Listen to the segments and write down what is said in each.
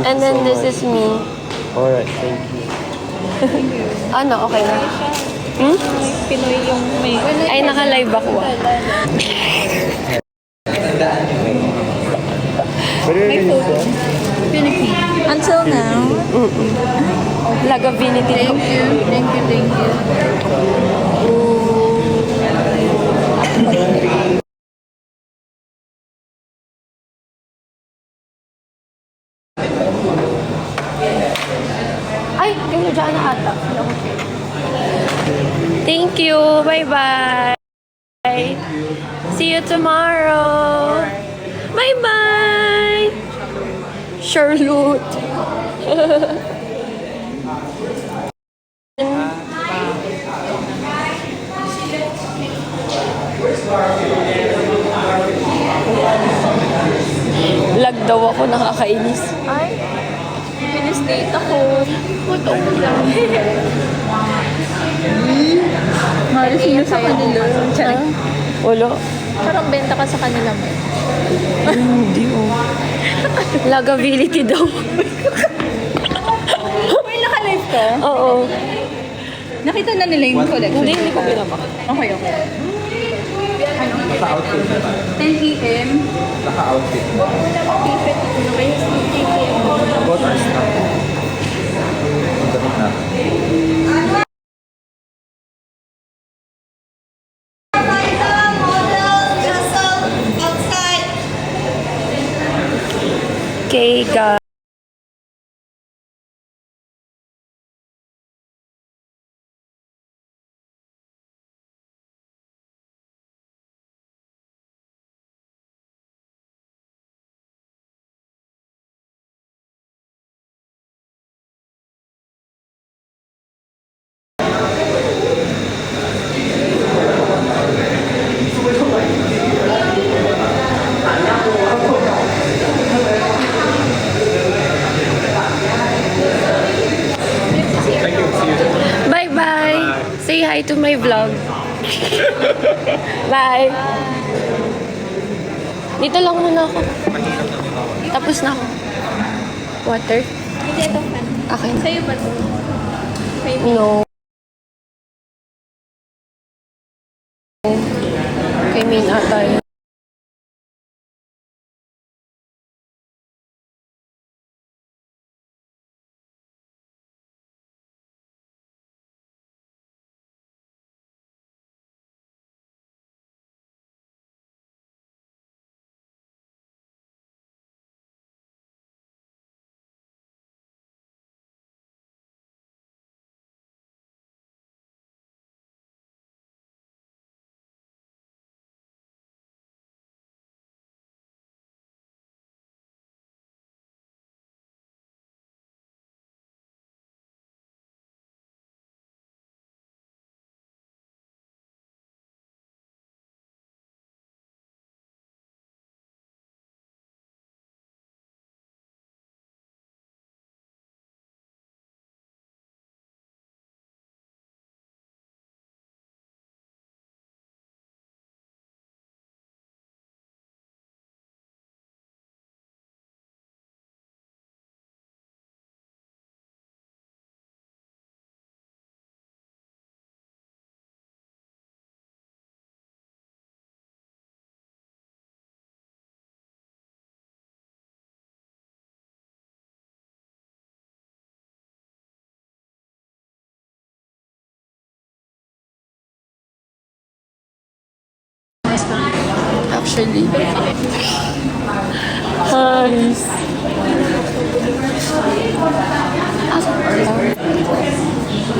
And then this is me. Alright, thank you. Ano, okay na? Hmm? Pinoy yung may... Ay, naka-live ako. May photo. Philippines. Until now. Lagavinity. Thank you. Thank you. Thank you. Ay, kayo dyan na ata. Thank you. Bye-bye. See you tomorrow. Bye-bye. Charlotte. Lag daw ako, nakakainis. Ay, pinistate ako. Puto ko lang. Maris nyo sa kanila. Ulo. Parang benta ka sa kanila mo. Hindi oh. Lagability daw. May naka-live ka? Oo. Nakita na nila yung collection. Hindi ko pinapak. Okay. Naka-outfit na ba? 10 p.m. Naka-outfit na. About our stuff. Ang damit natin. Okay, guys. Bye-bye. Say hi to my vlog. Bye. Dito lang muna ako. Tapos na ako. Water? Hindi, ito fan. Okay. Sa'yo ba ito? No. Kay main ata yun. Actually. Nice.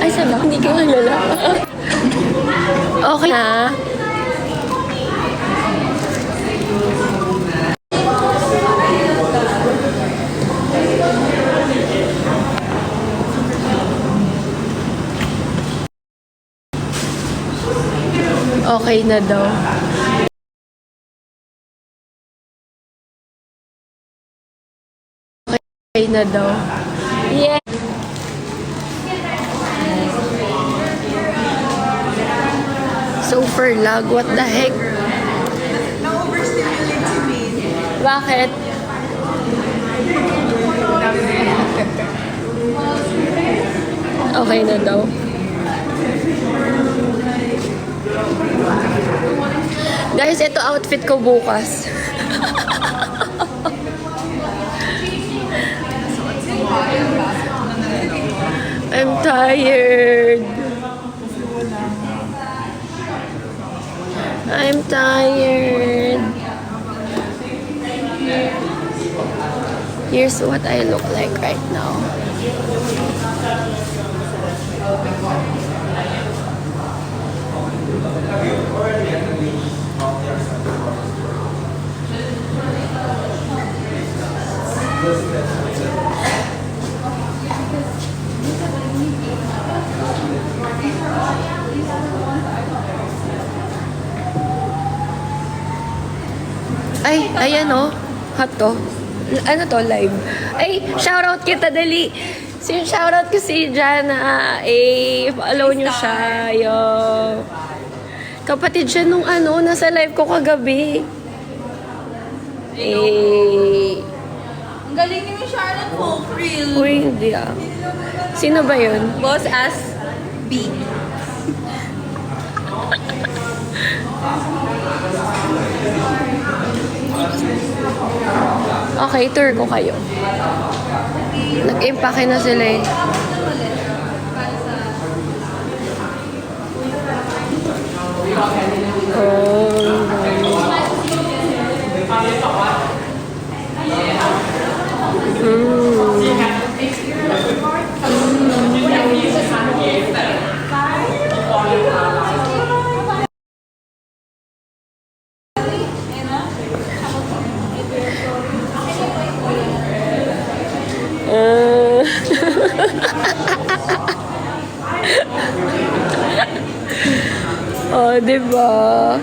Ay, sana hindi ka nalala. Okay na. Okay na daw. Okay na daw. Yeah. Super lag. What the heck? Na-overstimulate si Min. Bakit? Okay na daw. Guys, ito outfit ko bukas. I'm tired. I'm tired. Here's what I look like right now. Ay, ayan oh. Hot to. Ano to, live? Ay, shoutout kita, dali. Shoutout ko si Jana. Follow nyo siya. Yo. Kapatid siya nung nasa live ko kagabi. Ang galing ni Charlotte Folk, real. Uy, hindi ah. Sino ba yun? Boss as B. Okay, tour ko kayo. Nag-impake na sila eh. Oh, diba?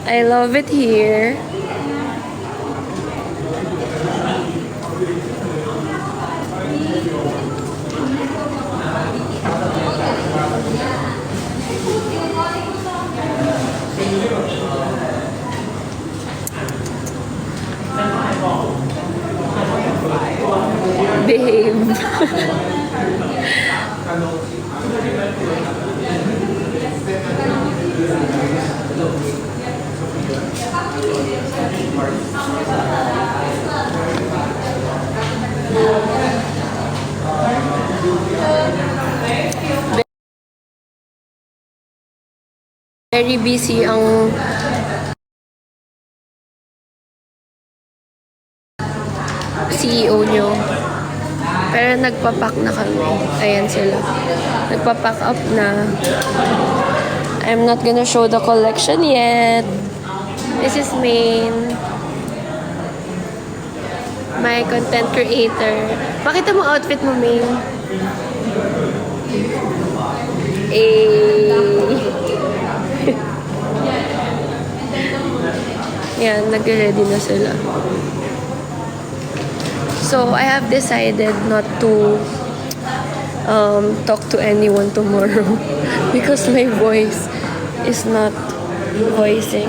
I love it here. Babe. Very busy ang CEO nyo. Pero nagpapack na kami. Ayan sila. Nagpapack up na. I'm not gonna show the collection yet. This is Maine. My content creator. Pakita mo outfit mo, Maine. Yan, nag-ready na sila. So, I have decided not to talk to anyone tomorrow because my voice is not voicing.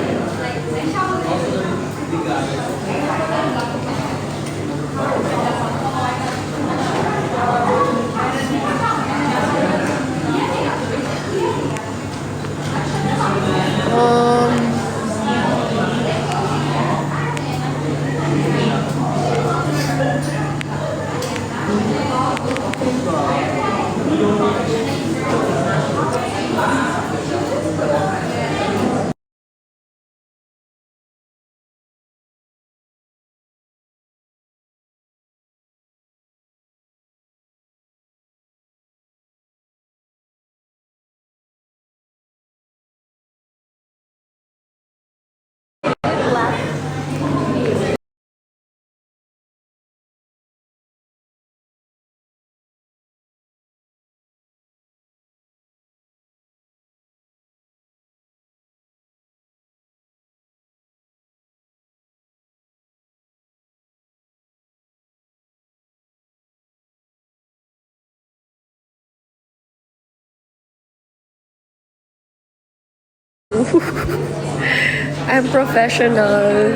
I'm professional.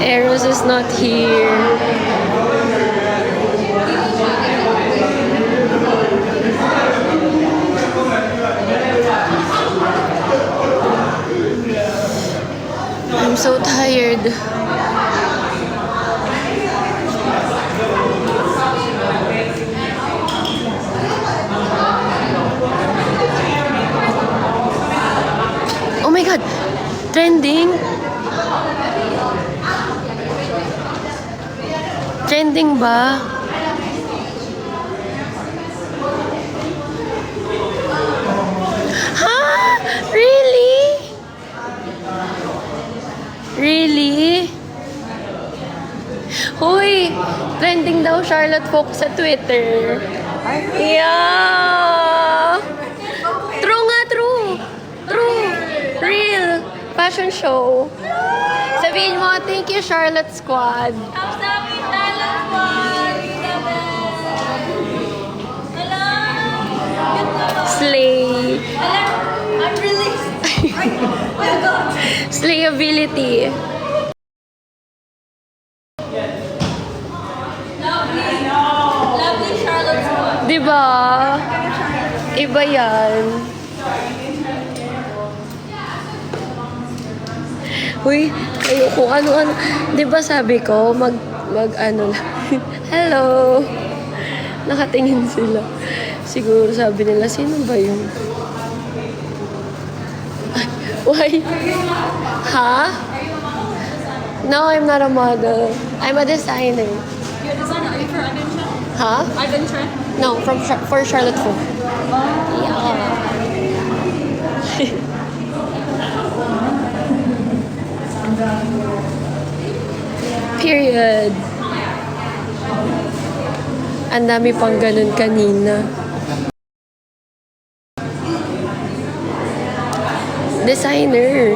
Eros is not here. I'm so tired. Oh my god! Trending! Trending ba? Ha? Really? Really? Hoy! Trending daw Charlotte Folk sa Twitter. Yeah! True nga, true! True! Real! Fashion show. Sabihin mo, thank you Charlotte Squad. Slay. I'm released. Slayability. Lovely Charlotte's one. Diba? Iba yan. Uy, kayo kung ano-ano. Diba sabi ko, mag ano lang. Hello. Nakatingin sila. Siguro sabi nila, sino ba yun? Ay, why? Ha? No, I'm not a model. I'm a designer. You're a designer. Are you for Ivan Chen? Huh? Ivan Chen? No, for Charlotte Folk. Yeah. Period. Ang dami pang ganun kanina. Designer.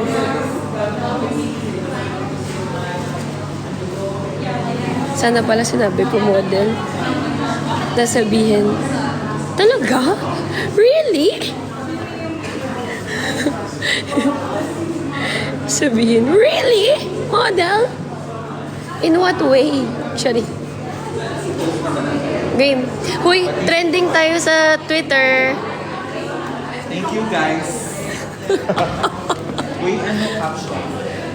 Sana pala sinabi ko model. Nasabihin, talaga? Really? Sabihin, really? Model? In what way? Sorry. Game. Huy, trending tayo sa Twitter. Thank you, guys. Wait, ano caption?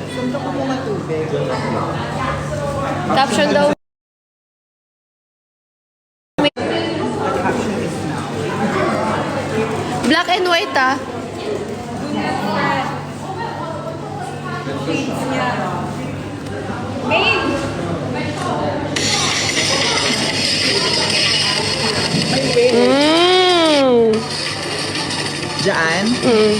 Sunto ko mga tubig. Caption daw. Black and white ah. Mm. Diyan? Mm.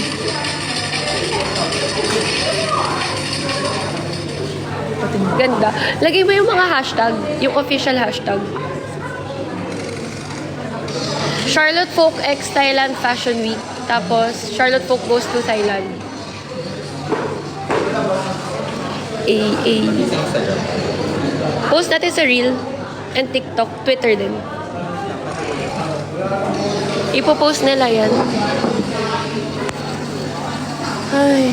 Ganda. Lagay mo yung mga hashtag, yung official hashtag. Charlotte Folk X Thailand Fashion Week. Tapos, Charlotte Folk goes to Thailand. Post natin sa Reel and TikTok, Twitter din. Ipopost nila yan. Ay.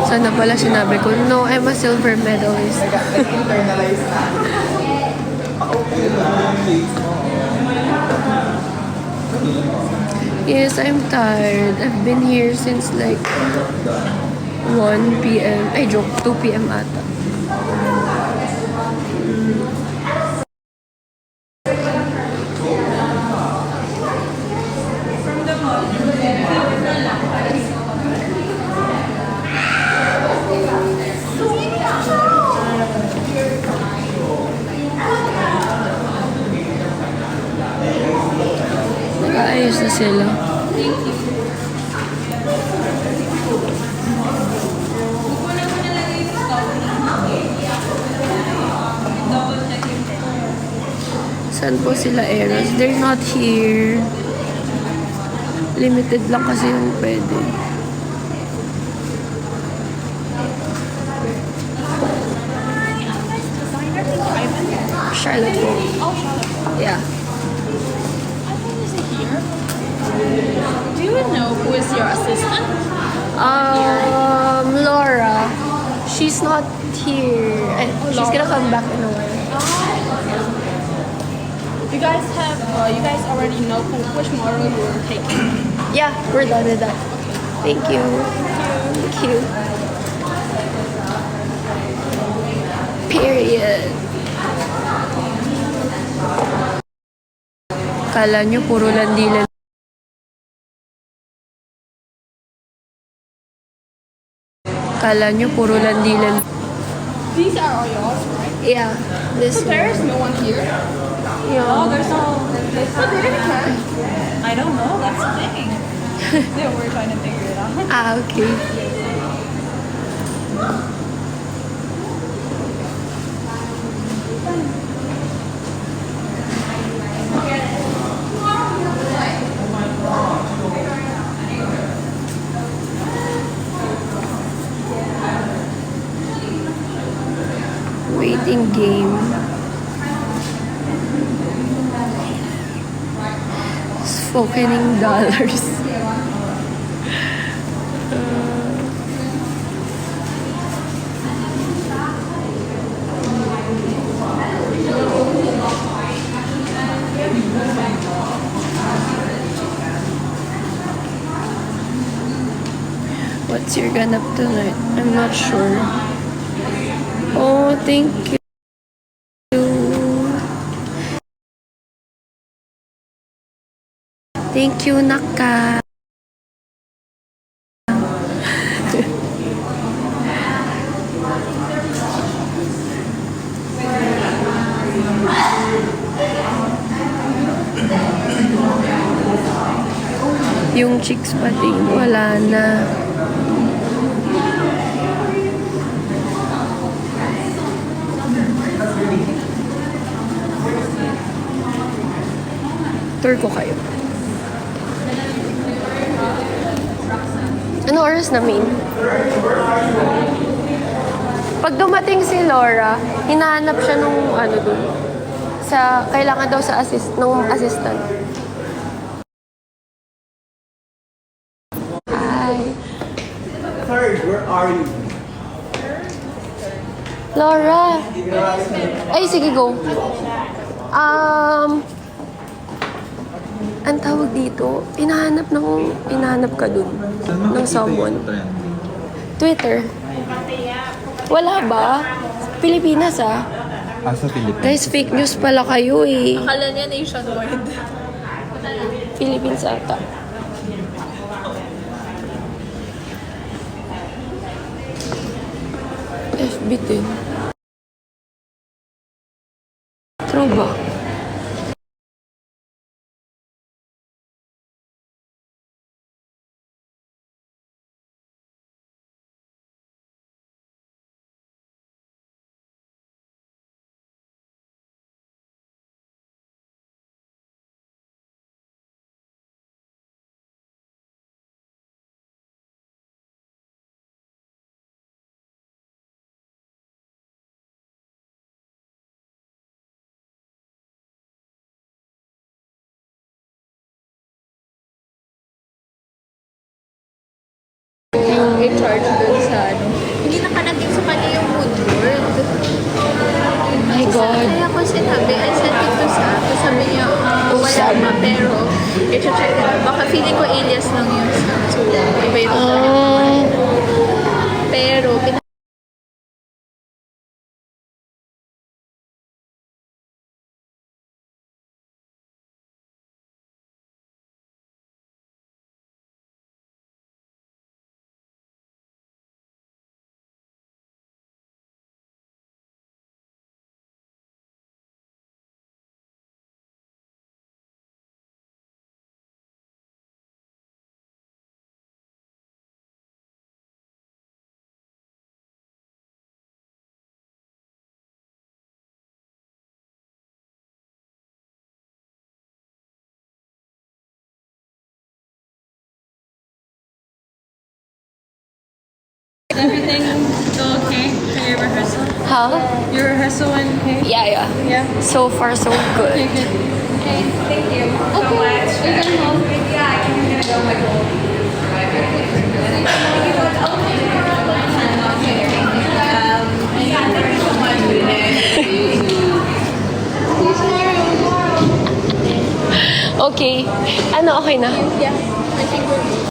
Sana pala sinabi ko, no, I'm a silver medalist. Nag-internalize na. Yes, I'm tired. I've been here since like 1 p.m. Ay, joke, 2 p.m. ata. Saan po sila Eros? They're not here. Limited lang kasi yung pwede. Charlotte po. Oh, Charlotte. Yeah. I think is it here? Do you know who is your assistant? Laura. She's not here. She's gonna come back in a while. You guys already know which model you're taking. Yeah, we're done with that. Thank you. Thank you. Period. Kala nyo puro landilan. Kala nyo puro landilan. These are all yours, right? Yeah, this So there's no one here. yeah. There's no. But they didn't care. I don't know. That's the thing. Yeah, we're trying to figure it out. Ah, okay. Waiting game. Spokening dollars. What's your ganap tonight? I'm not sure. Oh, thank you. Thank you, Naka. Yung chicks pati, wala na. Tour ko kayo. Ano oras na, Min? Pag dumating si Laura, hinahanap siya nung ano dun. Kailangan daw sa nung assistant. Hi. Third, where are you? Laura. Ay, sige, go. Ang tawag dito, hinahanap ka dun. Ng someone. Twitter. Wala ba? Pilipinas, ah. Sa Philippines. Guys, fake news pala kayo, eh. Akala niya nationwide. Philippines ata. FB din. True ba? Yung in charge dun sa ano. Hindi nakalagay sa kanya yung mood board. Oh my God. Kaya ko sinabi, I sent it to Sam. Sabi niya, wala Sam. pa, pero i-check ko. Baka feeling ko alias lang yun. So, iba yung Ah. pero, Everything still okay for your rehearsal? Huh? Your rehearsal went okay? Yeah. Yeah. So far, so good. Okay, good. Thank you so much. You're going home? Yeah, I think I'm gonna go like yeah, thank you so much for Okay. Ano, okay na? Yeah. I think we're good.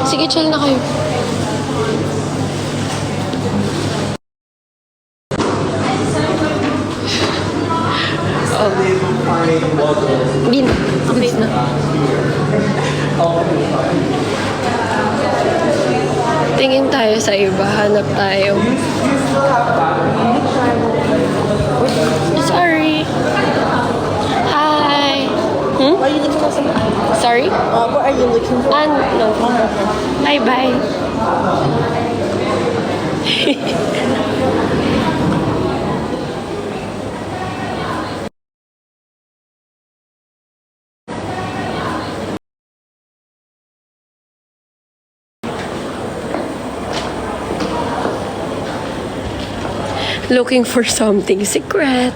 Sige, chill na kayo. Bin, goods na. Tingin tayo sa iba, hanap tayo. Sorry. Hi. Hmm? Are you looking for something? Sorry? What are you looking for? No. Bye-bye. Looking for something secret.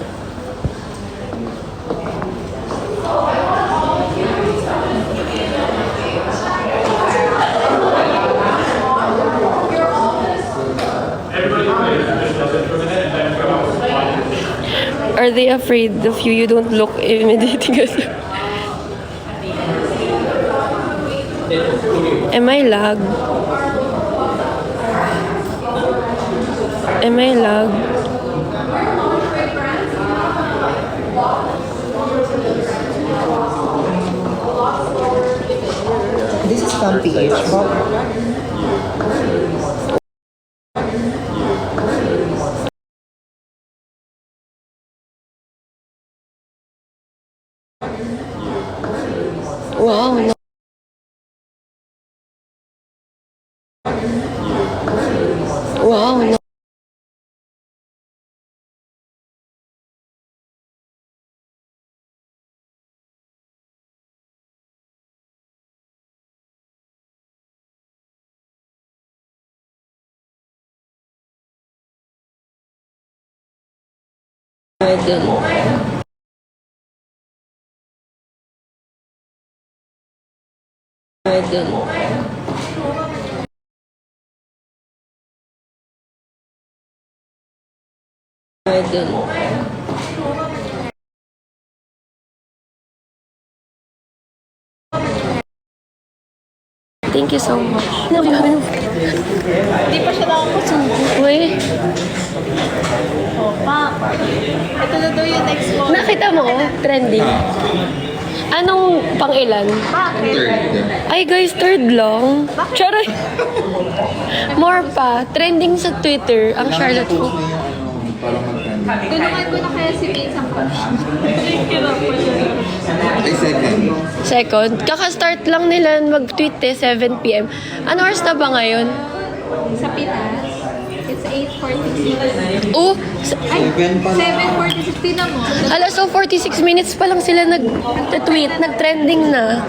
Are they afraid of you? You don't look immediately. Am I lag? Am I lag? This is from PH. Wow. No. Wow. No. Idol. Idol. Idol. Thank you so much. Hindi pa siya nakakasubo. Uy, Oh, pa. Ito na daw yung next call. nakita mo, trending. Anong pang-ilan? Bakit? Ay guys, third lang. Charay. More pa. Trending sa Twitter, ang Charlotte Hope. Parang mag-trend. Tulungan ko na kaya si Vince ang coach. Ay, second. Second, kaka-start lang nila mag-tweet 7 p.m. Ano oras na ba ngayon? Sa Pinas, it's 8:46. Oh, Ay, Seven pa lang. 7:46. Tingnan mo. alas so 46 minutes pa lang sila nag-tweet, nag-trending na.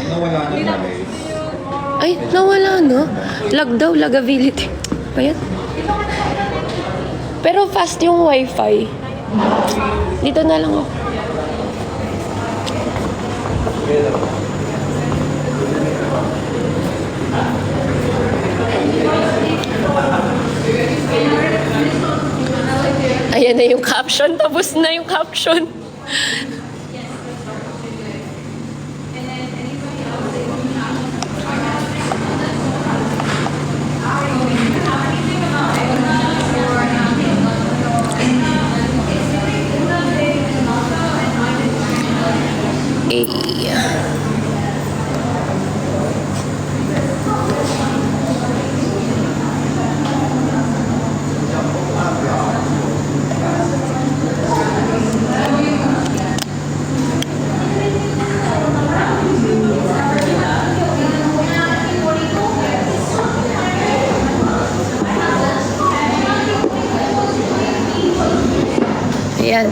Nawala na na Ay, nawala na. Lag daw, lagability. Pa yan? Pero fast yung wifi. Dito na lang ako. Ayan na yung caption. Tapos na yung caption. Ayan.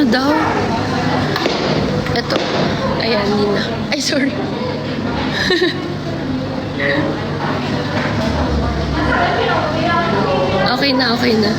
daw? Ito. Ayan, yun na. Ay, sorry. Okay na, okay na.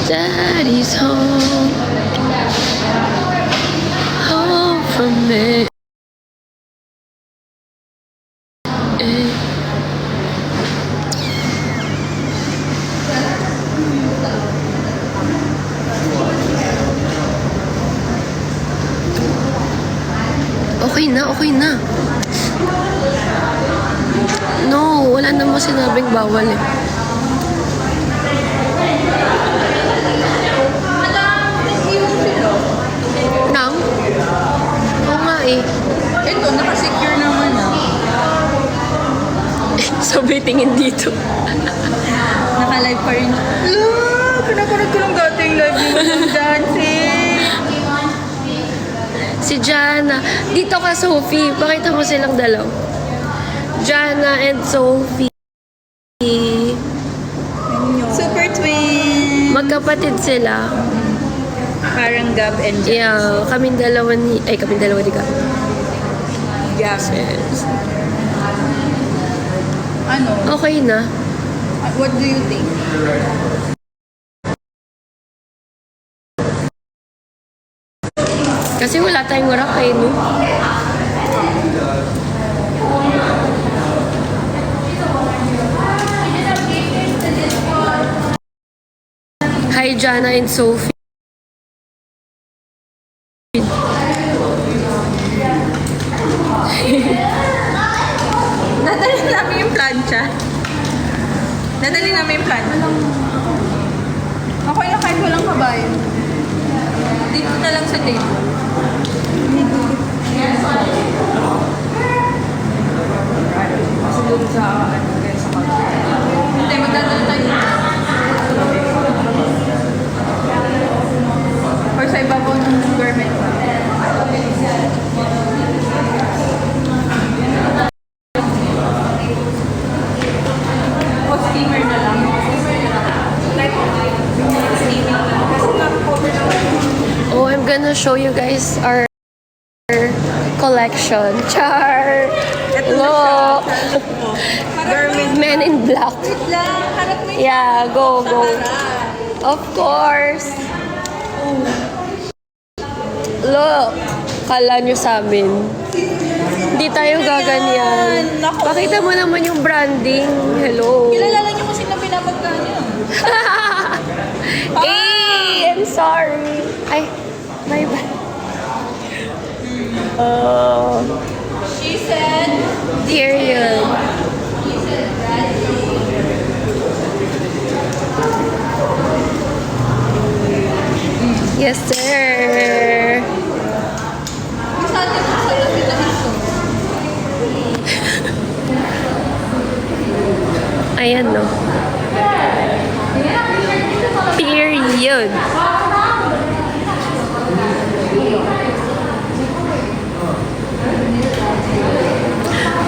Daddy's home. Home from me. Okay na, okay na. No, wala namang sinabing bawal eh. Nang? Oo nga eh. Ito, nakasecure naman ah. Sabay tingin dito. Naka-live pa rin. Look! Pinakunod ko ng dating live ni Madam Dancing. Si Jana. Dito ka, Sophie. Pakita mo silang dalaw. Jana and Sophie. Super twin. Magkapatid sila. Parang Gab and Jess. Yeah, kaming dalawa ni Gab. Gab. Yes. Ano? Okay na. What do you think? Kasi wala tayong oras eh, no? Hi, Jana and Sophie. Nadali namin yung plancha. Nadali namin yung plancha. Okay na kahit walang kabayo. Dito na lang sa table. Kasi doon sa hindi, magdadala tayo. Or sa ibabaw ng garment pa. O steamer na lang. Oh, I'm gonna show you guys our collection. Char! Look! Men in Black. Wait lang, harap mo yung Yeah, go, go. harap. Of course. Look, kala nyo sa amin. Hindi tayo gaganyan. Naku. Pakita mo naman yung branding. Hello. Kilala niyo kung sino pinapagka niyo. Hey, I'm sorry. Ay, my bad. Oh, She said, period. Yes, sir. sa atin sa lapit na ito. Ayan, no. Period.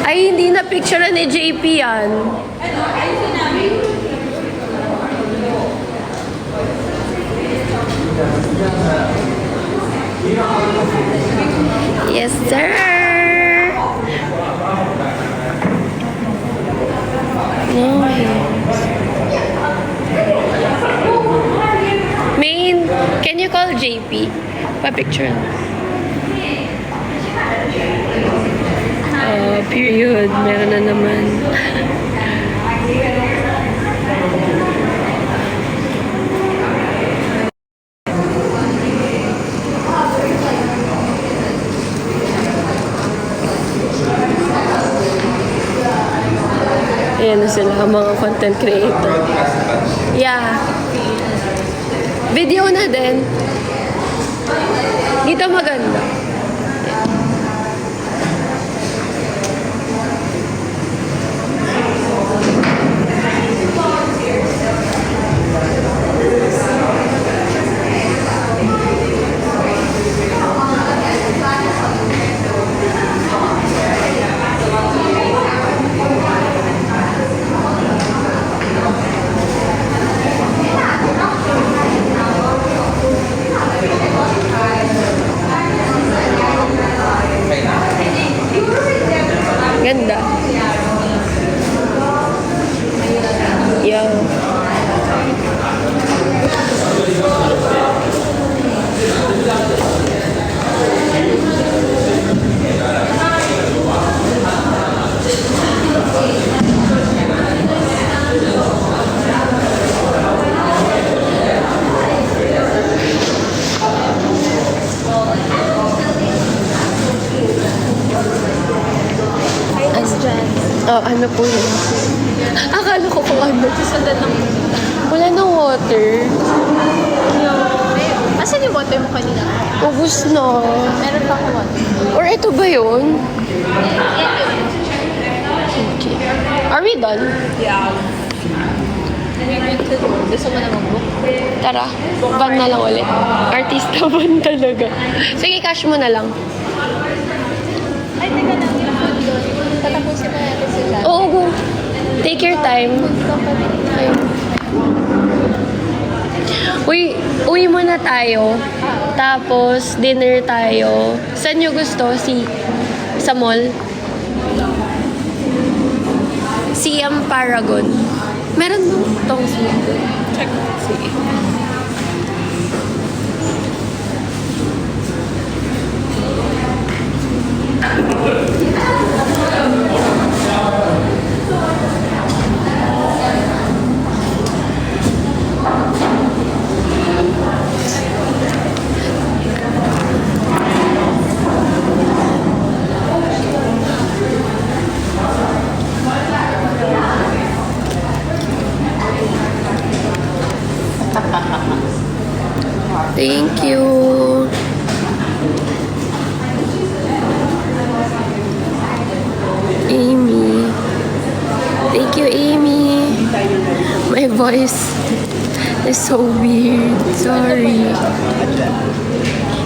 Ay, hindi na picture ni JP yan. Yes, sir. Main, can you call JP? Pa-picture. Period. Meron na naman. Ayan na sila, mga content creator. Yeah. Video na din. Dito maganda. Ganda. Yeah. Oh, ano po yun? Akala ko kung ano. Susundan lang. Wala nang water. Asan yung water mo kanina? Ubus na. Meron pa akong water. Or ito ba yun? Yan yun. Okay. Are we done? Yeah. Gusto mo na mag-book? Tara. Van na lang ulit. Artista van talaga. Sige, cash mo na lang. Ay, teka lang. Tatapusin mo natin sila. Oo, go. Take your time. Ayun. Uwi muna tayo. Tapos, dinner tayo. Saan nyo gusto? Sa mall? Siam Paragon. Meron mo tong Siam doon. Check. Sige. Thank you. Amy. Thank you, Amy. My voice is so weird. Sorry.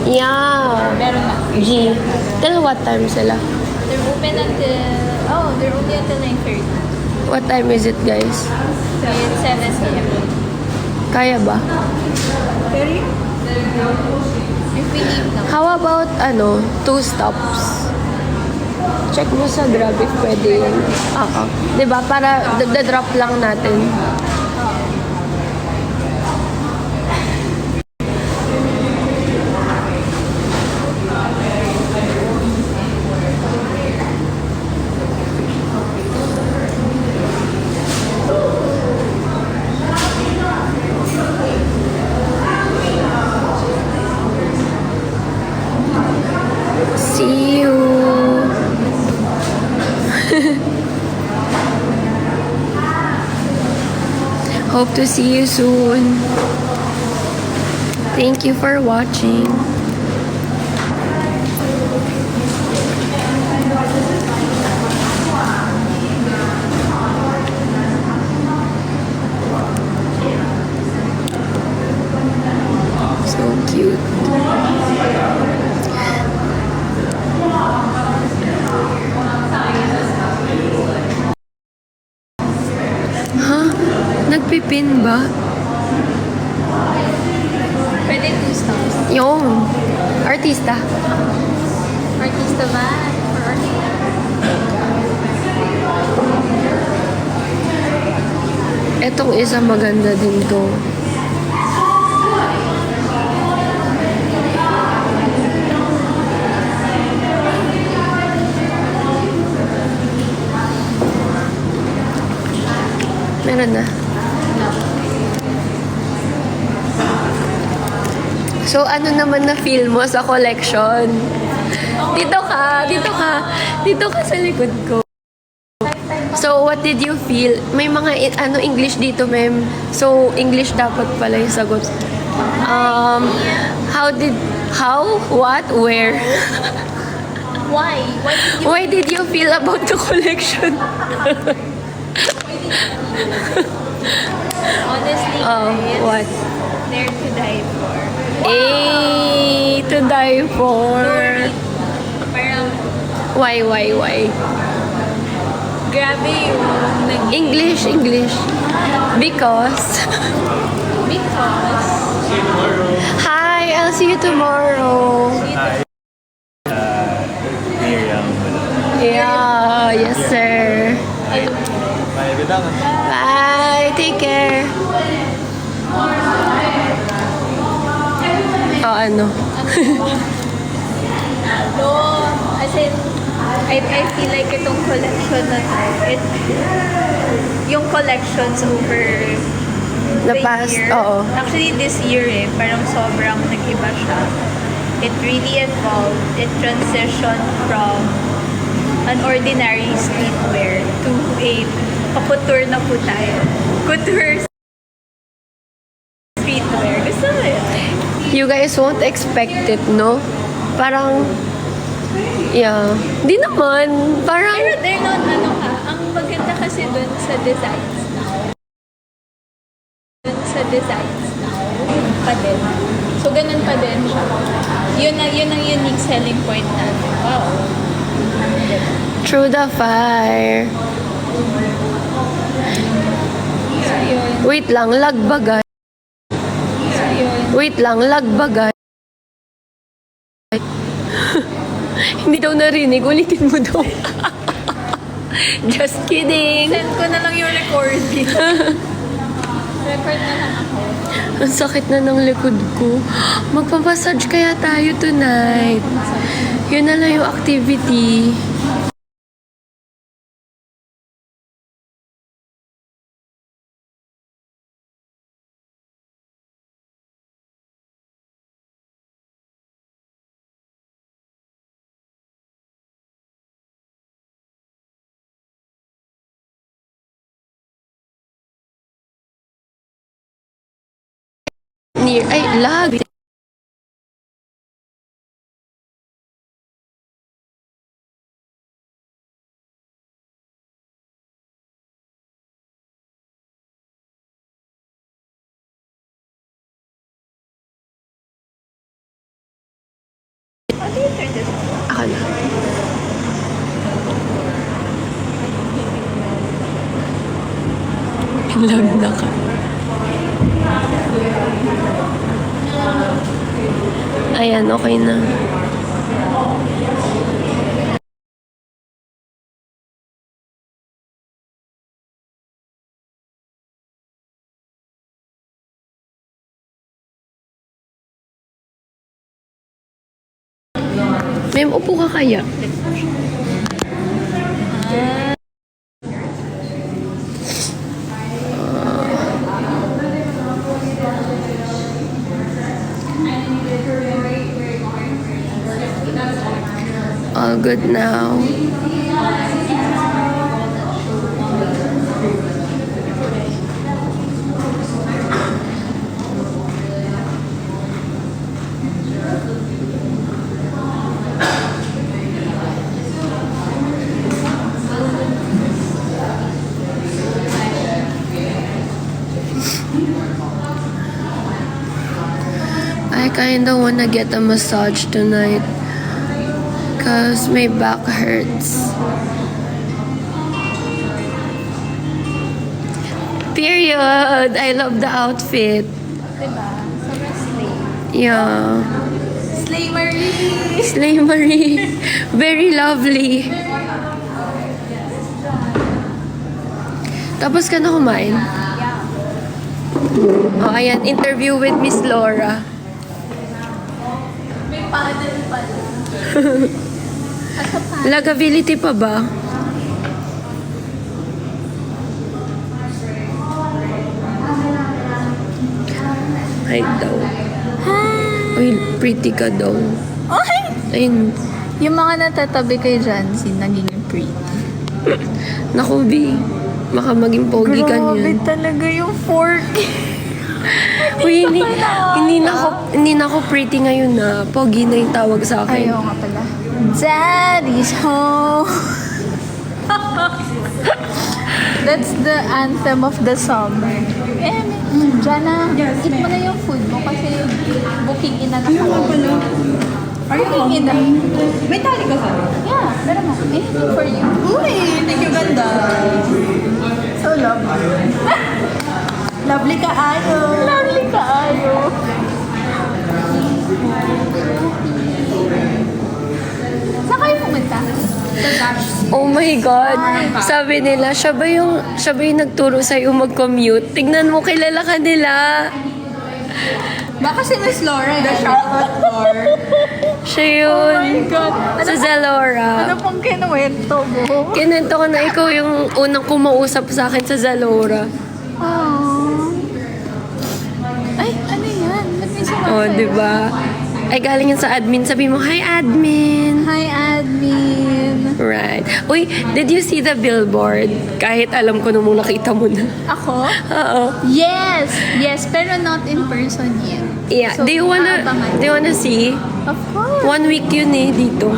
Yeah. Meron na. G. Till what time sila? They're open until... Oh, they're only until 9:30. What time is it, guys? It's 7 p.m. Kaya ba? If we leave now. How about, 2 stops? Check mo sa Grab if pwede yun. Oo. Diba? Para drop lang natin. See you. Hope to see you soon. Thank you for watching. So cute. Nagpipin ba? Pwede 2 stops. Yung artista. Artista ba? For artista? Etong isa maganda din to. Meron na. So, ano naman na feel mo sa collection? Dito ka sa likod ko. So, what did you feel? May mga English dito, ma'am. So, English dapat pala yung sagot. What, where? Why? Why did you feel about the collection? Honestly, guys, What? they're to die for. To die for. Parang, Why? grabe yung English. Because. because Hi, I'll see you tomorrow. Yeah, yes sir. Bye, take care. Oh, ano? no, as in, I feel like itong collection na to, yung collections over The past, year. oo. Actually, this year parang sobrang nag-iba siya. It really evolved. It transitioned from an ordinary streetwear to a couture na po tayo. Couture streetwear. Gusto mo yun? You guys won't expect it, no? Parang, yeah. Di naman. Parang, Pero they're not, ang maganda kasi dun sa designs now. Pa din. So, ganun pa din siya. Yun ang unique selling point natin. Wow. through the fire. So, yun. Wait lang, lag bagay. So, yun. Wait lang, lag bagay. Hindi daw narinig. Ulitin mo daw. Just kidding. Send ko na lang yung recording. Record na lang ako. Ang sakit na ng likod ko. Magpamassage kaya tayo tonight. Yun na lang yung activity. Ay, lag. How do you turn this on? Ako na. Lag na ka. Ayan, okay na. Ma'am, upo ka kaya? All good now. I kinda wanna get a massage tonight. Cause my back hurts. Period. I love the outfit. Diba? Sobrang slay. Yeah. Slay Marie! Slay Marie. Very lovely. Tapos ka na kumain? Oh, ayan. Interview with Miss Laura. May panel pala. Lagability pa ba? Ay daw. Uy, pretty ka daw. Okay! Ayun. Yung mga natatabi kay Jancy, naging pretty. Naku, B. Baka maging pogi ka Grabe niyan. talaga yung fork. Uy, hindi na ako pretty ngayon na. Pogi na yung tawag sa akin. Ayaw nga pala. Daddy's home. That's the anthem of the summer. Jana, eat mo na yung food mo kasi booking in na nakalaw. Are you Booking in na. May tali ka sa Yeah, meron mo. Anything for you. Uy, thank you, ganda. So love. Lovely ka, ayo. Lovely ka, ayo. Saan kayo pumunta? Sa Dash. Oh my God. Sabi nila, siya ba yung nagturo sa'yo mag-commute? Tignan mo, kilala ka nila. Baka si Miss Laura, the Charlotte Flor. Siya yun. Oh my God. Sa Zalora. Ano pong kinuwento mo? Kinento ko na ikaw yung unang kumausap sa akin sa Zalora. Oh. Ay, ano yan? Ba't may sumasayaw? Oh, di ba? Ay, galing yan sa admin. Sabi mo, hi, admin. Hi, admin. Right. Uy, did you see the billboard? Kahit alam ko nung nakita mo na. Ako? Oo. Yes! Yes, pero not in person yet. Yeah. So, do you wanna see? Of course. 1 week yun eh, dito.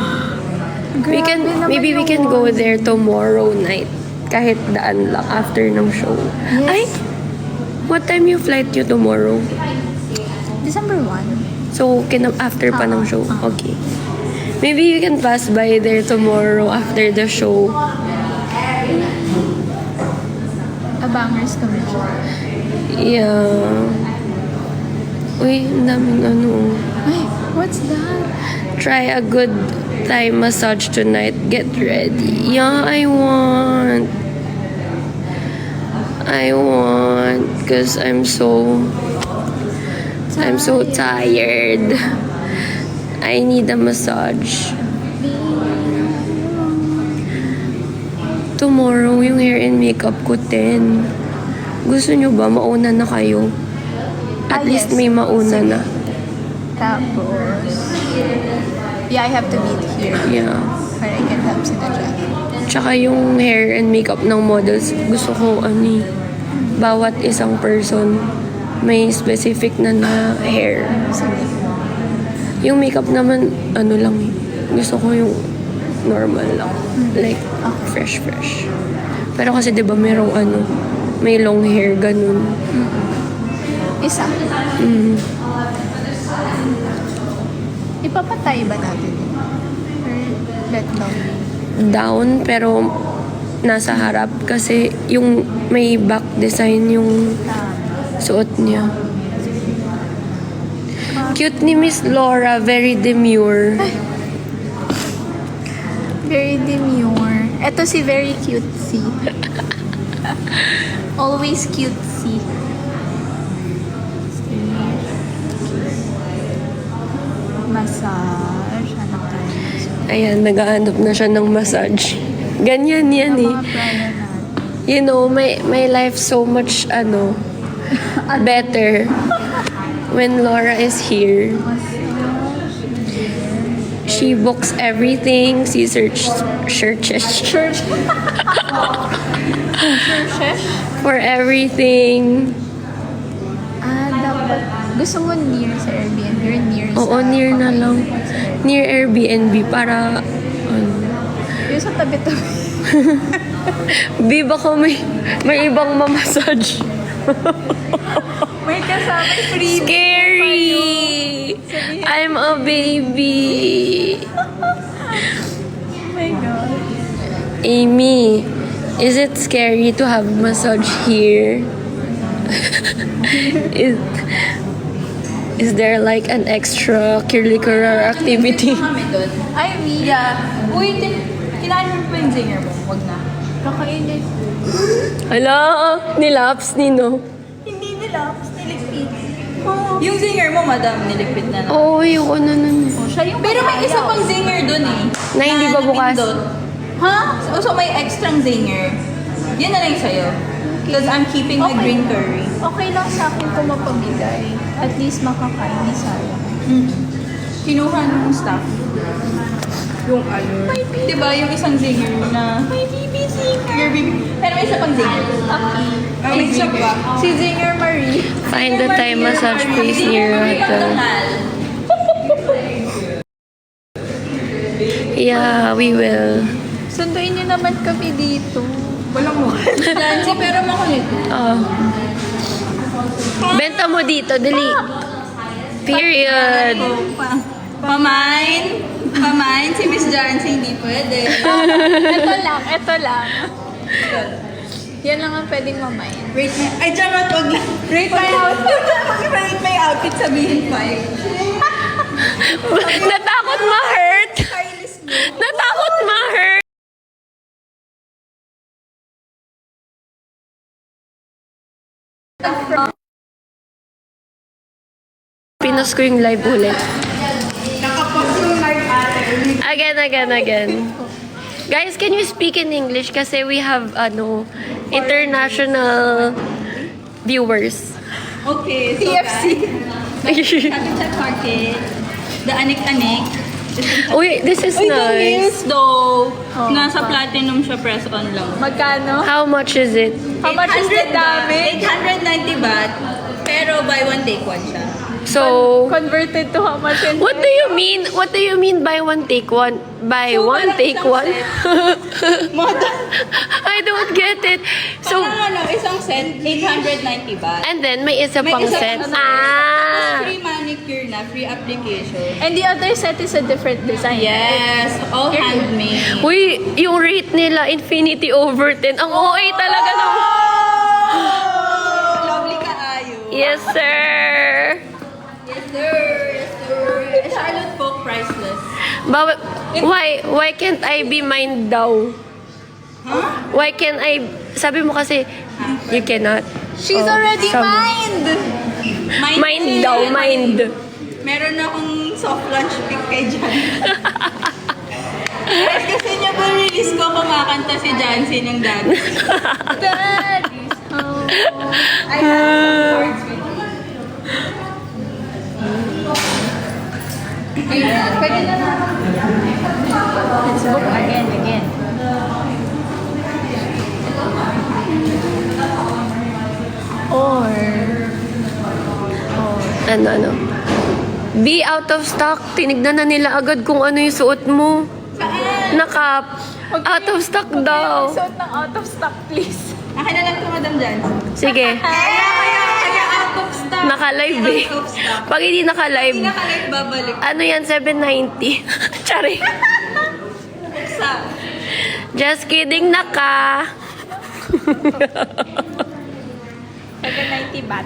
Maybe we can go there tomorrow night. Kahit daan lang after ng show. Yes. Ay! What time yung flight you tomorrow? December 1. So, after pa ng show? Okay. Maybe you can pass by there tomorrow after the show. Abangers kami siya. Yeah. Uy, ang daming ano. Ay, what's that? Try a good Thai massage tonight. Get ready. Yeah, I want. Because I'm so tired. I need a massage. Tomorrow, yung hair and makeup ko 10. Gusto nyo ba? Mauna na kayo. At least Yes. may mauna na. Tapos, yeah, I have to meet here Yeah. where I can help si Najat. Tsaka yung hair and makeup ng models, gusto ko bawat isang person may specific na hair. Yung makeup naman, lang eh. Gusto ko yung normal lang. Like, fresh. Pero kasi 'di ba merong may long hair ganun. Isa. Ipapatay ba natin? Or let long? Down, pero nasa harap kasi yung may back design yung suot niya. Cute ni Miss Laura, very demure. Very demure. Ito si very cutesy. Always cutesy. Massage. Ano tayo? Ayan, naghahanap na siya ng massage. Ganyan yan eh. Mga plano natin. You know, my life so much better when Laura is here. She books everything. She searches Church. for everything. Dapat. Gusto mo near sa Airbnb or near sa... Oo, near na lang. Near Airbnb para Yung sa tabi-tabi. Biba ko may ibang mamassage. May kasama free. Scary! I'm a baby. Oh my God. Amy, is it scary to have massage here? Is there like an extra curricular activity? Kami doon. Ay, Mia. Uy, kinain mo pa yung zinger mo? Huwag na. Kakainin. Hala, nilaps nino. Hindi nila. Niligpit. Yung zinger mo, madam, niligpit na na. Oo, yung nun. Siya yung Pero may isa pang zinger doon eh. Na hindi ba bukas? napindot. Ha? So may extra zinger. Yan na lang sa'yo. Because I'm keeping my Okay. green curry. Okay lang sa akin kung mapamigay. At least makakain, di sayang. Kinuha ng staff. Yung Diba yung isang zinger na... May baby singer. Your baby. Pero may isa pang zinger. Okay. May isa pa. Si Zinger Marie. Find the Thai massage place near your hotel. Yeah, we will. Sunduin niyo naman kami dito. Walang mahal. Lancy, pero makulit. Oh. Benta mo dito, dali. Period. Pamain, si Miss Jancy hindi pwede. Ito lang. Yan lang ang pwedeng mamayin. Rate my, ay, charot, wag lang. Rate my outfit. Rate my outfit, sabihin 5. Natakot ma-hurt. Natakot ma-hurt. Pinos ko yung live ulit. Nakapost yung live ate. Again. Guys, can you speak in English? Kasi we have, international viewers. Okay, so TFC. Happy Chat Market. The Anik-Anik. Uy, this is Uy, the nice. heels though. Nasa platinum siya, press on lang. Magkano? How much is it? How much is the 800 baht, damage? 890 baht. Pero buy one, take one siya. So, Converted to how much in what do you mean? What do you mean by one take one? By So, one walang take isang one? Model. I don't get it. So, Isang set, 890 baht. and then may isa pang isa set. pang Ah! Free manicure na, free application. And the other set is a different design. Yes, all handmade. Uy, yung rate nila, infinity over 10. Ang OA talaga ng... Lovely kaayo. Yes, sir. Yes, sir. Yes, sir. Charlotte po, priceless. But why can't I be mine daw? Huh? Why can't I... Sabi mo kasi, you cannot. She's Oh, already some- mined! Mind daw, mind. Meron akong soft launch pick kay Jan. Guys, kasi niya ba release ko kumakanta si Jancy ng dati. Dad! Oh. I have some cards with me. Pwede na na. Let's book again. Or... Ano? Be out of stock. Tinignan na nila agad kung ano yung suot mo. Nakap. Out of stock daw. Suot ng out of stock, please. Akin na lang ito, Madam Jancy. Sige. Kaya out of stock. Naka-live eh. Out of stock. Pag hindi Hindi naka-live, naka-live, babalik. ano yan, 790. Tsari. Sa... Just kidding, naka. 790 baht.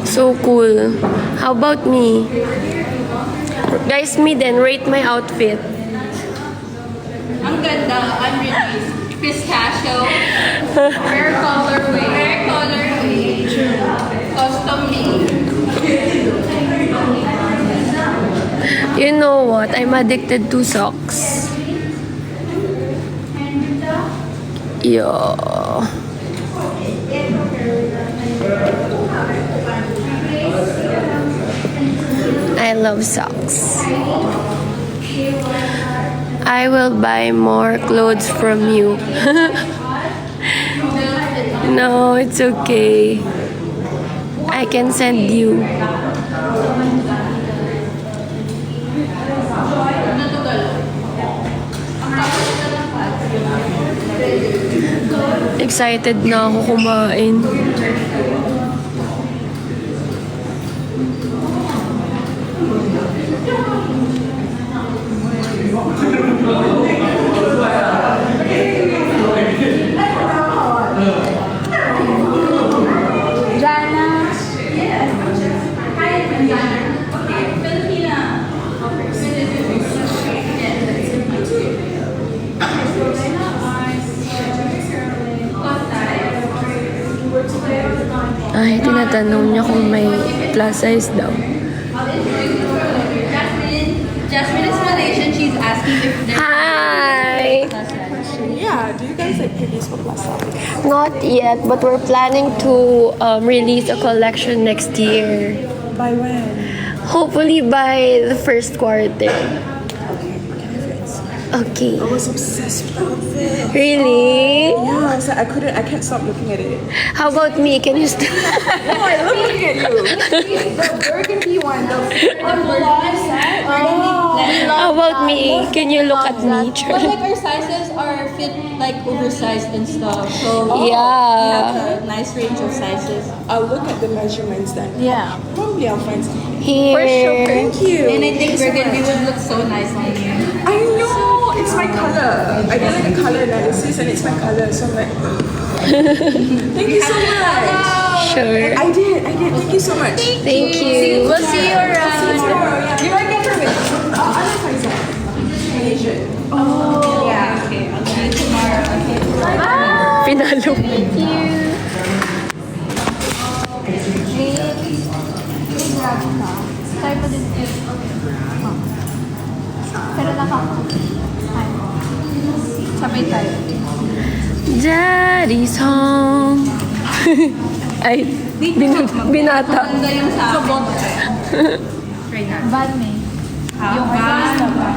So cool. How about me? Guys, me then, rate my outfit. Ang ganda, unreleased. Pistachio. Rare colorway. Rare colorway. Custom made. You know what? I'm addicted to socks. Yeah. I love socks. I will buy more clothes from you. No, it's okay. I can send you. Excited na ako kumain. Ay, tinatanong niya kung may plus size daw. Jasmine is Malaysian. She's asking if there's Hi! Yeah, do you guys like produce for Plus Size? Not yet, but we're planning to release a collection next year. By when? Hopefully by the first quarter. Okay. I was obsessed with the outfit. Really? Yeah, so I can't stop looking at it. How about me? Can you still? Oh, I love looking at you. The burgundy one, the How about me? Can you look at me? But like our sizes are fit like oversized and stuff. So we Yeah. have a nice range of sizes. I'll look at the measurements then. Yeah. Probably I'll find something. Here. Thank you. And I think burgundy would look so nice on you. I know, it's my color. I did like a color analysis and it's my color, so I'm like, thank you so much. Sure. I did. Thank you so much. Thank you. We'll see you around. You might get her with. I'm Asian. Oh. Yeah. Okay, I'll see you tomorrow. Pinalo. Try mo din. Pero sabay tayo. Daddy's home. Ay, binata. Ganda yung sa akin. Van May. Yung artista ba?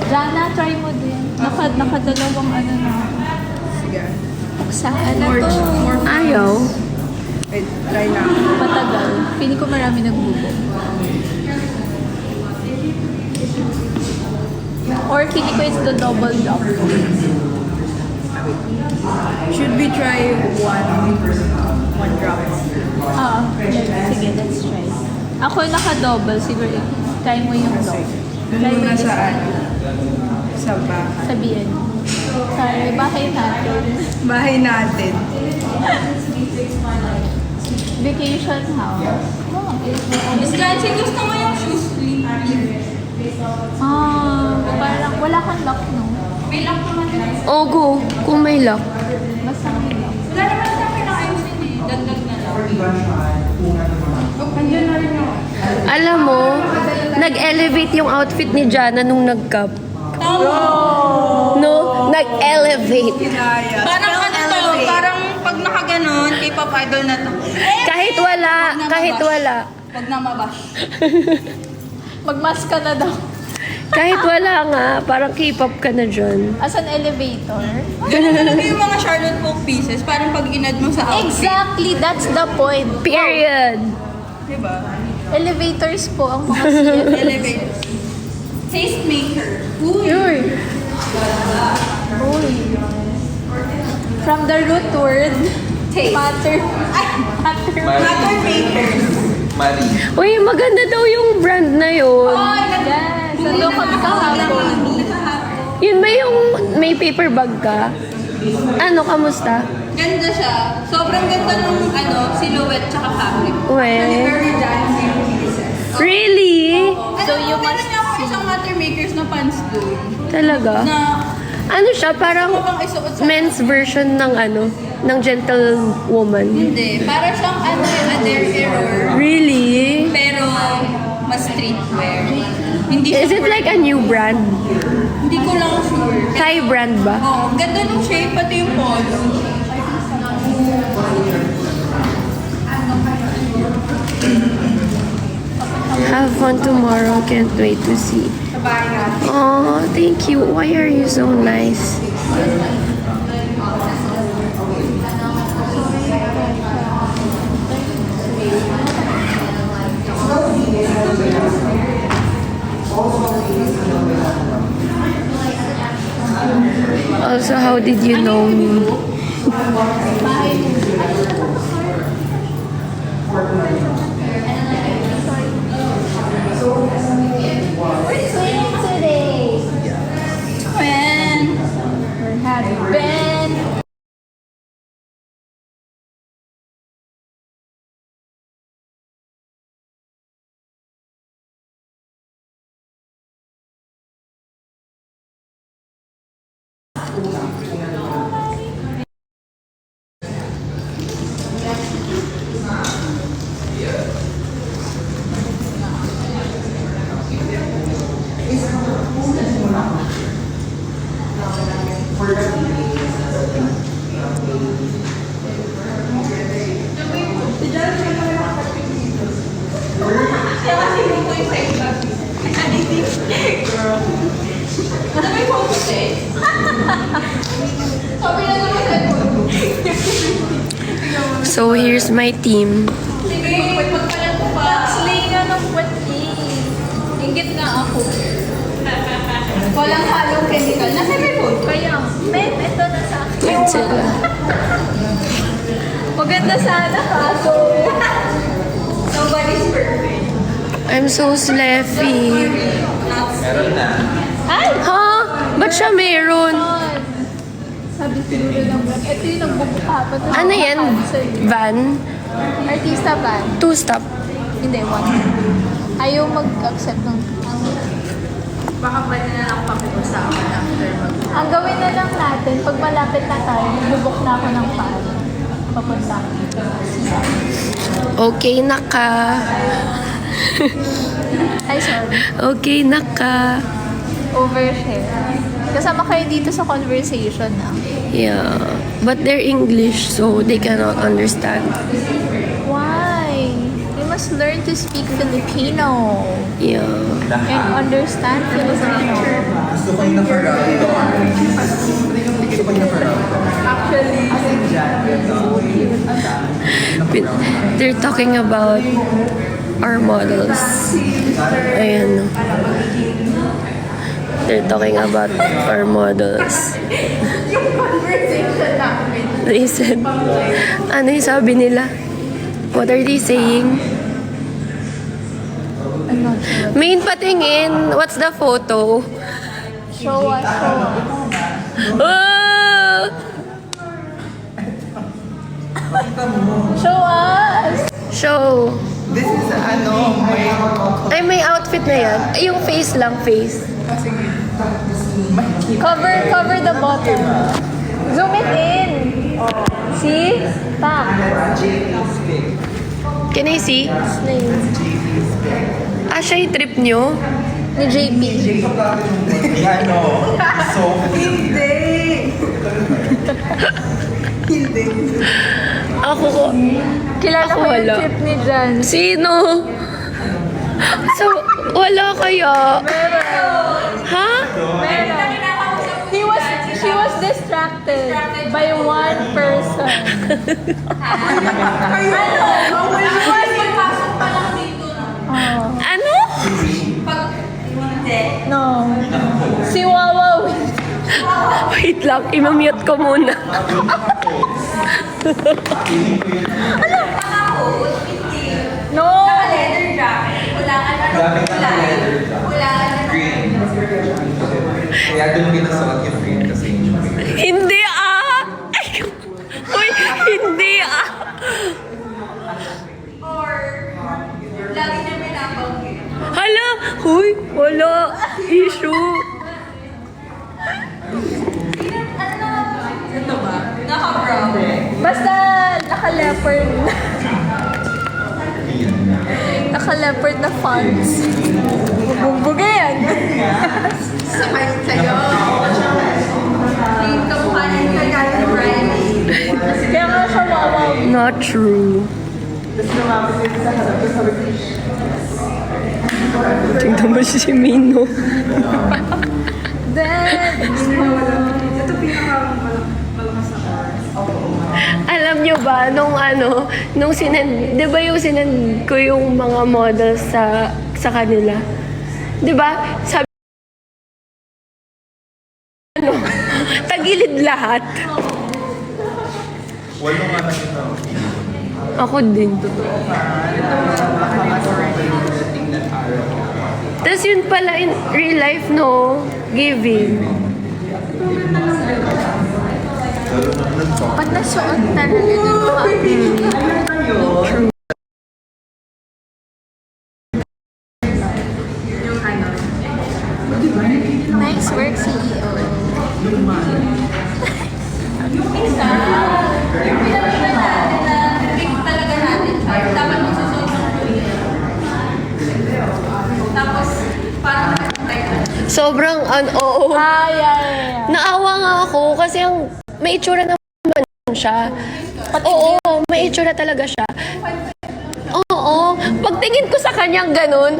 Jana, try mo din. Nakadalawang ano na. Sige. Saan na to? Ayaw. Try na. Matagal. Pili ko marami nagbubo. Or pili ko it's the double drop. Should we try one drop? Sige, let's try. Ako naka-double. Siguro, try mo yung double. Try mo yung isa. Sa bahay. Sabihin. Sorry, bahay natin. Bahay natin. Vacation house. Miss Nancy, gusto mo yung shoes? Parang wala kang lock, no? May lock naman. Oh, go. Kung may lock. Basta may lock. Wala naman sa akin na ayusin eh. Dagdag na lang. Andiyan na rin yun. Alam mo, nag-elevate yung outfit ni Jana nung nag-cup. No? Nag-elevate. Parang ano to, parang pag nakaganon, K-pop idol na to. Kahit wala. Pag namabash. Magmask ka na daw. Kahit wala nga, parang K-pop ka na dyan. As an elevator. Ganun talaga yung mga Charlotte Folk pieces, parang pag inad mo sa outfit. Exactly, that's the point. Period. Diba? Elevators po ang mga CF. Elevator. Tastemaker. Uy. From the root word, Taste. matter. Matter makers. Marie. Uy, maganda daw yung brand na yun. Yes, nandun kami kahapon. Yun ba yung may paper bag ka? Ano, kamusta? Ganda siya. Sobrang ganda ng silhouette tsaka fabric. Well, Very dancing pieces. really? So, You you meron must niya ako isang matter makers na pants doon. Talaga? Na Ano siya, parang habang isuot sa... men's version ng gentlewoman. Hindi. Para siyang Adair Error. Really? Pero mas streetwear. Hindi Is it siya like a new brand? Hindi ko lang sure. Thai brand ba? Oh, ganda ng shape, pati yung polo. Have fun tomorrow. Can't wait to see. Sabay natin. Oh, thank you. Why are you so nice? Also, how did you know me? When have been. So, here's my team. Sige, pagpalat ko pa. Slay nga ng puwet Ingit nga ako. Walang halong chemical. Nasa may food. Kaya, babe, ito na sa akin. Yan sila. Maganda sana kaso. Nobody's perfect. I'm so sleepy. Meron na. Ha? Ba't siya meron? Sabi siguro ng vlog, ito yung nagbubukapan. Ano yan? Van? Artista ban? 2-stop. Hindi, one. Ayaw mag-accept ng... Baka pwede na lang pakiusapan after Ang gawin na lang natin, pag malapit na tayo, bubuk na ako ng paan. Papunta. Okay na ka. Ay, sorry. Okay na ka. Overshare. Kasama kayo dito sa conversation na. Yeah. But they're English, so they cannot understand. Why? You must learn to speak Filipino Yeah. and understand Filipino. Gusto ko yung nakarami. Gusto ko yung nakarami. They're talking about our models. Ayan. They're talking about our models. They said, ano yung sabi nila? What are they saying? I'm not sure. Main patingin. What's the photo? Show us, show us. Ah! Show us! Show. This is Ay, may outfit na yan. Ay, yung face lang, face. Cover the bottom. Zoom it in. See? Back. Can I see? Ah, siya yung trip nyo? Ni JP. So, Ako ko. Kilala Ako ko yung wala. trip ni Jan. Sino? So, wala kaya? Ha? She was distracted by one person. Ano? No. Si Wawa. Wait lang, imamute ko muna. No. grabe ka na leather jacket. Green. Kaya doon pinasuot yung green kasi yung green. Hindi ah! Ay, uy, hindi ah! Hala! Huy, wala. Issue. Basta naka-leopard. Naka-leopard na fonts. Bumbog yan. Sakay sa'yo. Dito ka Kaya nga siya wawaw. Not true. Tingnan mo si Mino. Alam nyo ba, nung sinend, di ba yung sinend ko yung mga models sa kanila? Di ba? Sabi, tagilid lahat. Walo nga na kita. Ako din. Tapos yun pala in real life, no? Giving. Pag nasuot talaga dun ka. Nice work, CEO. Sobrang, oo. Yeah. Naawa nga ako kasi may itsura naman siya. Oo, may itsura talaga siya. Oo. Pagtingin ko sa kanyang ganun,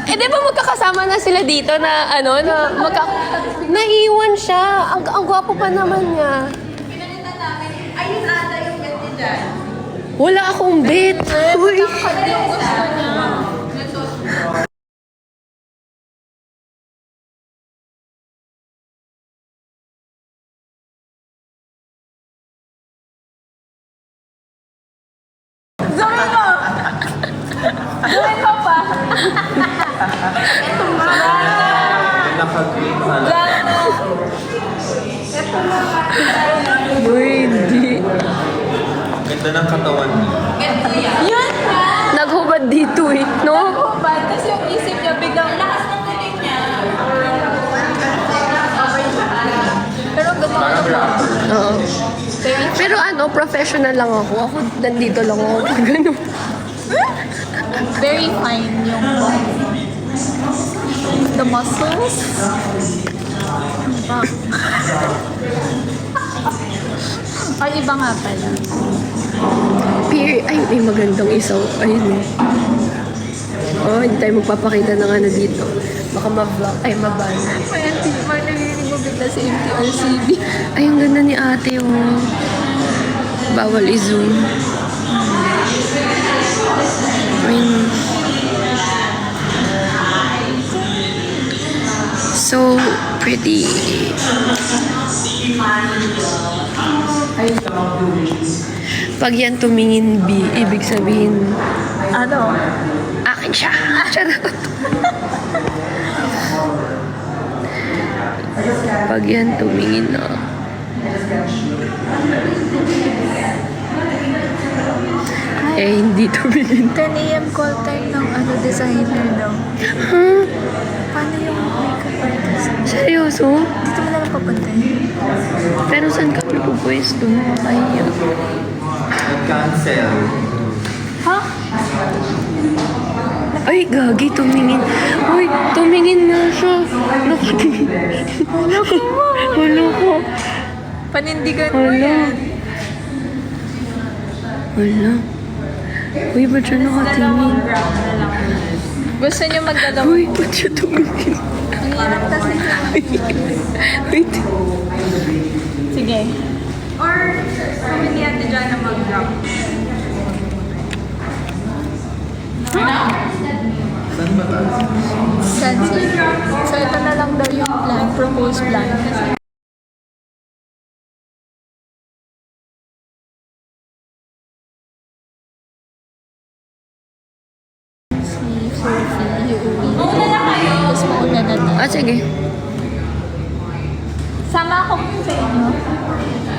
di ba magkakasama na sila dito na naiwan siya. Ang gwapo pa naman niya. Pinalitan namin, ayun ata yung ganda dyan. Wala akong bet. Uy. Ano yung gusto niya? Gawin mo! Gawin mo pa! Naka-green pala. Uy, hindi. Ganda ng katawan niya. Yun nga! Naghubad dito eh. No? Bad, kasi yung isip niya biglang lakas ng tulig niya. Pero ganun Parang ako. rapper. Oo. Pero ano, professional lang ako. Ako nandito lang ako pag gano'n. Very fine yung body. The muscles. Ay, iba nga pala. Ay, may magandang isaw. Ayun eh. Oh, hindi tayo magpapakita ng ano dito. Baka ma-vlog. Ay, maban. Kaya narinig mo bigla sa MTRCB. Ay, ang ganda ni ate, oh. Bawal i-zoom. Ayun. So pretty. Pag yan tumingin B, ibig sabihin, Ano? akin siya. Charot. Pag yan tumingin na. Eh, hindi tumingin. 10 a.m. call time ng ano designer daw. Huh? Paano yung makeup artist? Seryoso? Dito mo na lang papuntahin. Pero saan kami pupwesto? Nakakahiya. Nag-cancel. Ha? Ay, gagi, tumingin. Uy, tumingin na siya. Nakatingin. Wala ko. Wala ko. Panindigan mo Wala. yan. Wala. Uy, ba't siya nakatingin? Gusto niyo magdalawang? Uy, ba't siya tumingin? Ang hirap kasi. Wait. Sige. Or, kami ni Ate Jana mag-drop. Saan ba tayo? Sunset. So, ito na lang daw yung plan, proposed plan. Si Sophie, iuwi. Tapos mauna na tayo. Ah, sige. Sama ako sa inyo.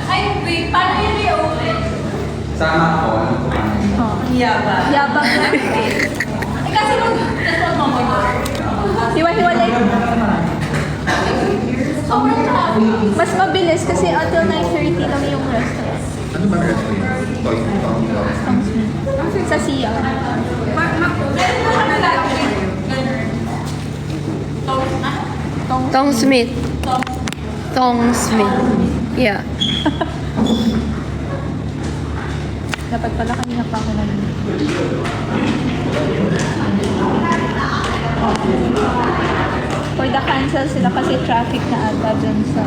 Ay, wait. Paano yun i-open? Sama ako. Oh. Yabang lang. Ay, kasi hiwa-hiwalay. Mas mabilis kasi until 9:30 lang yung restaurant. Ano ba restaurant? Toy. Sa Siya. Tong Smith. Tong Smith. Yeah. Dapat pala kanina pa ako nag For the cancel sila kasi traffic na ata dun sa...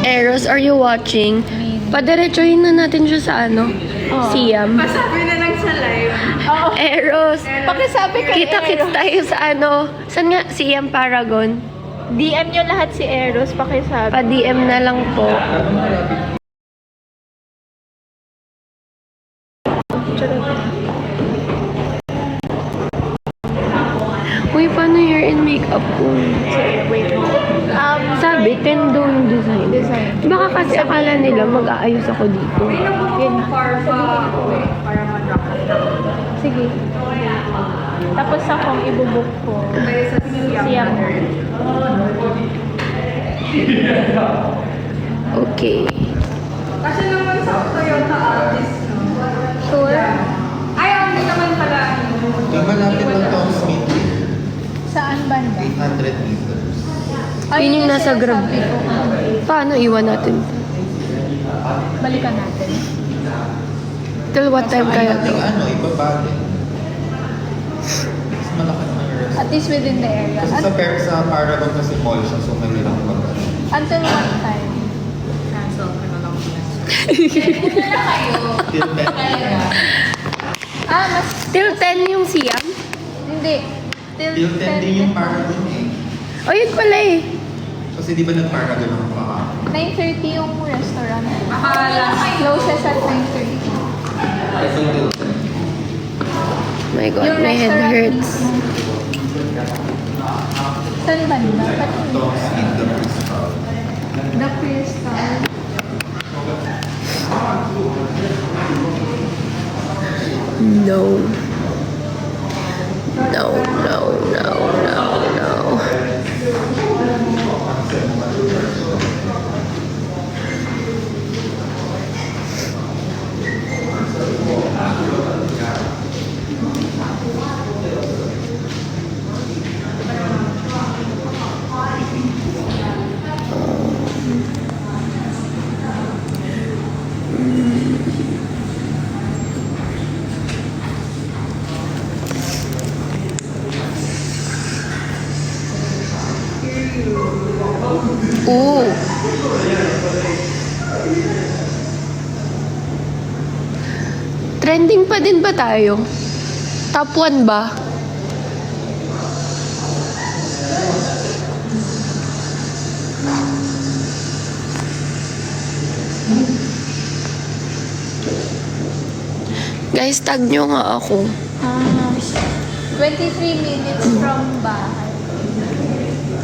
Eros, are you watching? Padiretsuhin na natin siya sa ano? Siam. Pasabi na lang sa live. Oo. Eros. Pakisabi kay Kita-kits Eros. tayo sa ano? Saan nga? Siam Paragon. DM nyo lahat si Eros, pakisabi. Pa-DM na lang po. Uy, paano hair and makeup ko? Sabi, 10 daw yung design. Baka kasi akala nila mag-aayos ako dito. Sige. Tapos akong ibubuk ko. Siya. Okay. Kasi naman sa Toyota Altis, no? Sure? Ay, hindi naman pala. Di malapit lang Tom Smith. Saan banda? 800 meters. Yun yung nasa Grab. sinasabi ko. Paano iwan natin? Balikan natin. Till what time kaya to? Ano, ibaba din. Mas malaki naman yung restaurant. At least within the area. Kasi sa Paragon kasi mall siya, so mahirap pag Until what time? Ah, mas... Till 10 yung siyam? Hindi. Till Till 10 din yung Paragon eh. O, yun pala eh. Kasi di ba nag-Paragon ako pa? 9:30 yung restaurant. Closes at 9:30. So till 10. My God, Yung my head restaurant hurts. mismo. Saan banda? Talks in the Crystal. The Crystal. No. No, no, no, no, no. Ooh. Trending pa din ba tayo? Top 1 ba? Guys, tag nyo nga ako. 23 minutes from bahay.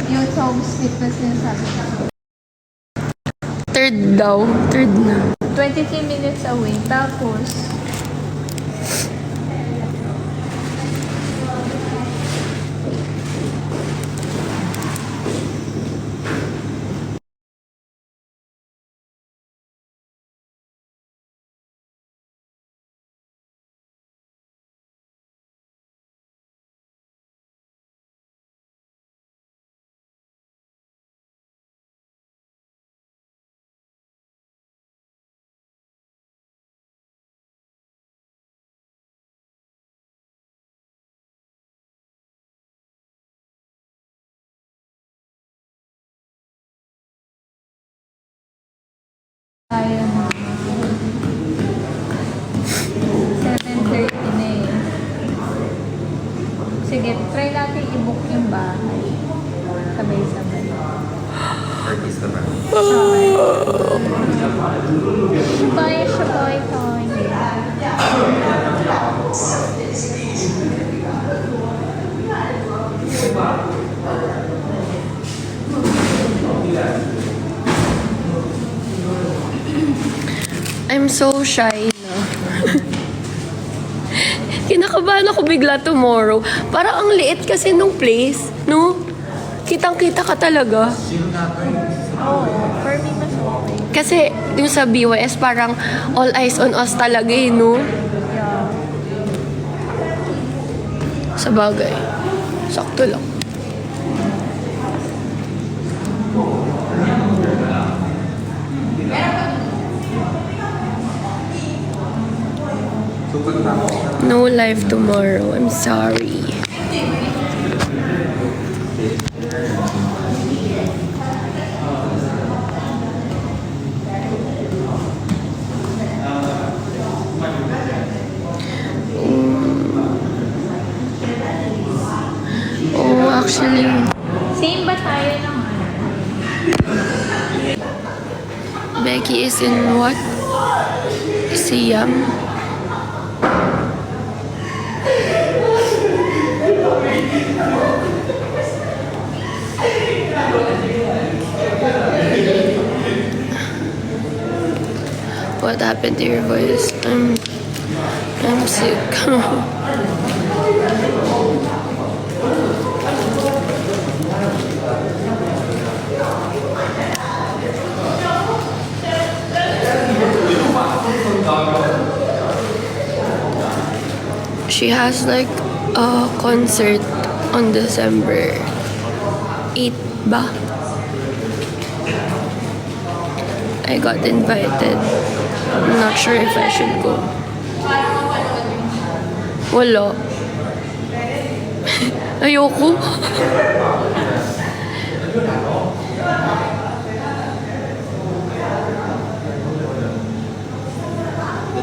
Youth home street na sinasabi ko. Third daw. Third na. 23 minutes away. Tapos, kaya na. 7:30 na eh. Sige, try natin i-book yung bahay. Sabay-sabay. Artist naman. Sabay-sabay tayo. I'm so shy na. Kinakabahan ako bigla tomorrow. Parang ang liit kasi nung place, no? Kitang-kita ka talaga. Oo, for me mas okay. Kasi yung sa BYS parang all eyes on us talaga eh, no? Yeah. Sa bagay. Sakto lang. So pagtapos na No live tomorrow. I'm sorry. Oh, actually, Same ba tayo ng Becky is in what? Siam? What happened to your voice? I'm sick. She has like a concert on December 8 ba? I got invited. I'm not sure if I should go. Wala. Ayoko.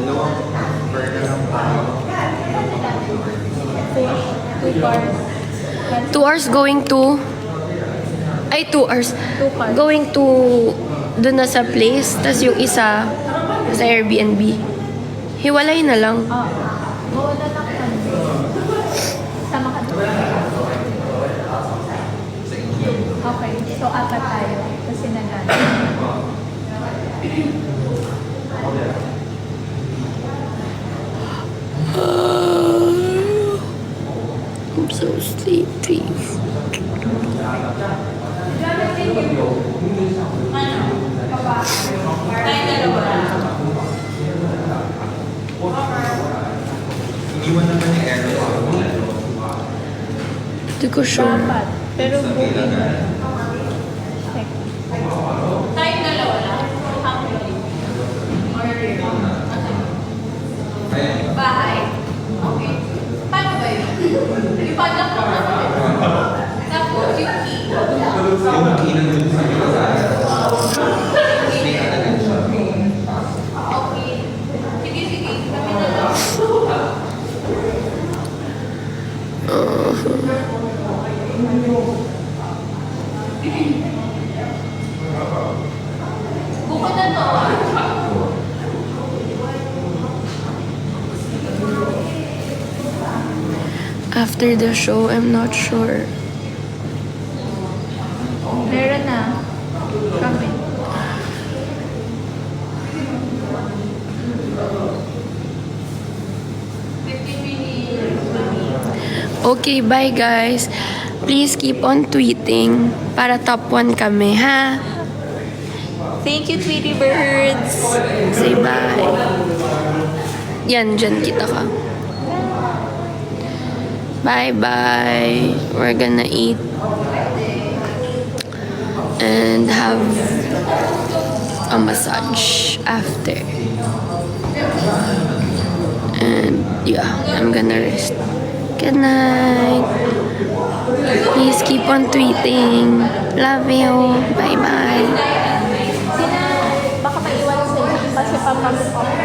Dalawang burger lang tayo. Fish, 2 cars. 2 hours going to... Ay, 2 hours. 2 cars. Going to... Doon na sa place. Tapos yung isa sa Airbnb. Hiwalay na lang. Mawala lang kami. Sama ka doon. Okay, so 4 tayo. Kasi nagano. I'm so sleepy. Iniwan naman yung aircon. Hindi ko sure. Dapat. Pero booking. Check. Bahay. Okay. Paano ba yun? Ipadlock mo na. Tapos yung key. Yung kinang dun sa pinasaya. Stay ka na lang siya. Okay. Sige, sige. Kami na lang. Buko na to. After the show, I'm not sure. Meron na. Kami. Okay, bye guys. Please keep on tweeting para top 1 kami, ha? Thank you, Tweety Birds. Say bye. Yan, dyan kita ka. Bye-bye. We're gonna eat and have a massage after. And yeah, I'm gonna rest. Good night. Please keep on tweeting. Love you. Bye-bye. Baka maiwan sa'yo kasi papapagod